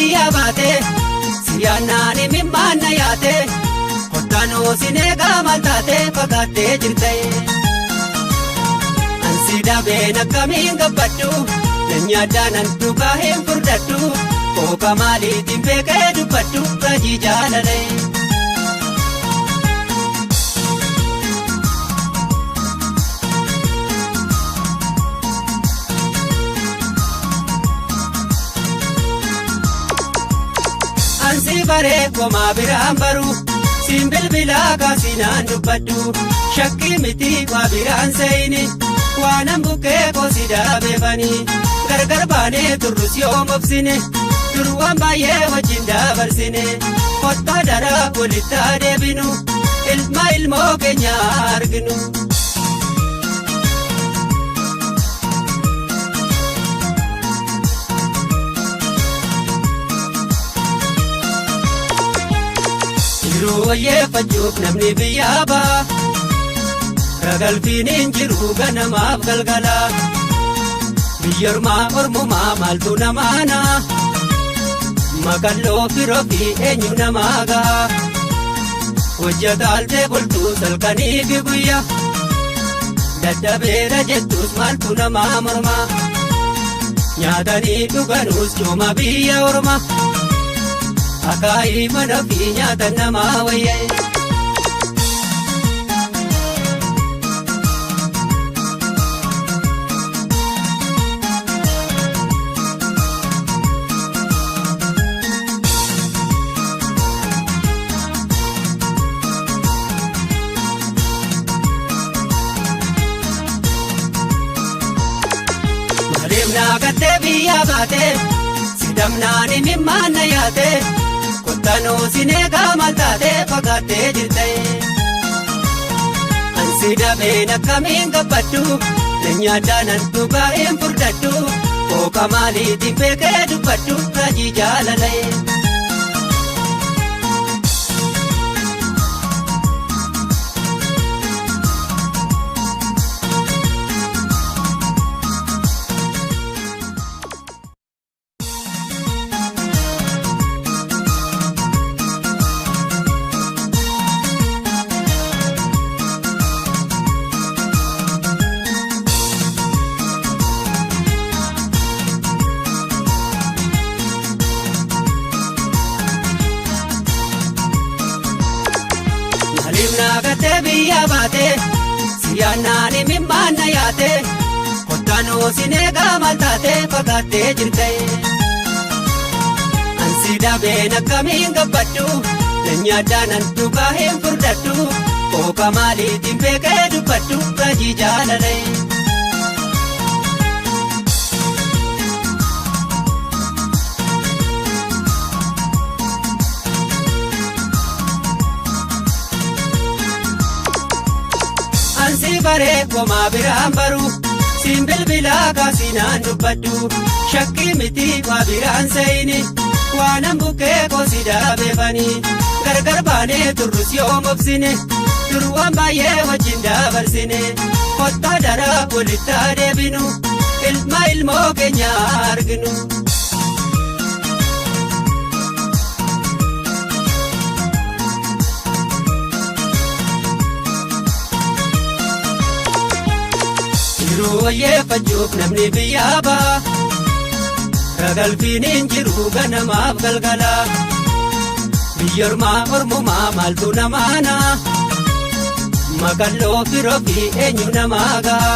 biyya baate siyaanaan mimmaanna yaate kottanoo sinee qaamaan taate fagaattee jirte. Ansi dhabeen akkamiin gabbadhu nyaadaanan dhugaa hin furdadhu kooka maaliitiin beekee dubbadhu raajii jaalale. Ansi baree komaa biraan baru siin bilbilaa kaasinaan dubbadhu shakkii miti waa biraan seeyini waanan bukkee koosi daabeefani gargar baanee turrus yoo mobsine durwaan baay'ee wajjin dabarsine kottaa daraa walitti adeebinu ilma ilmoo keenya arginu. Jiruu wayyeeffachuuf namni biyyaa ba'a ragalfiin hin jiru ganamaaf galgala biyya ormumaa maaltu namaana makalloo firoo fi eenyu namaa ga'a hojjetaaltee bultuu salkanii fi guyyaa dadhabeera jettus maaltu namaa morma nyaatanii dhuganuus cooma biyya orma. Akaayii mana fi nyaata namaa wayyee. Maaliif naagattee biyya baate sidamnaan mimmaanna yaate. Kottanoo sinee qaamaan taate fagaattee jirte. Ansi dhabeen akkamiin gabbadhu nyaadaanan dhugaa hin furdadhu kooka maaliitiin beekee dubbadhu raajii jaalale. Naagattee biyya baate siyaanaan mimmaanna yaate kottanoo sinee qaamaan taate fagaattee jirte. Ansi dhabeen akkamiin gabbadhu nyaadaanan dhugaa hin furdadhu kooka maaliitiin beekee dubbadhu raajii jaalale. Ansi baree komaa biraan baru siin bilbilaa kaasinaan dubbadhu shakkii miti waa biraan seeyini waanan bukkee koosi daabeefani gargar baanee turrus yoo mobsine durwaan baay'ee wajjin dabarsine kottaa daraa walitti adeebinu ilma ilmoo keenya arginu. Jiruu wayyeeffachuuf namni biyyaa ba'a ragalfiin hin jiru ganamaaf galgala biyya ormumaa maaltu namaana makalloo firoo fi eenyu namaa ga'a.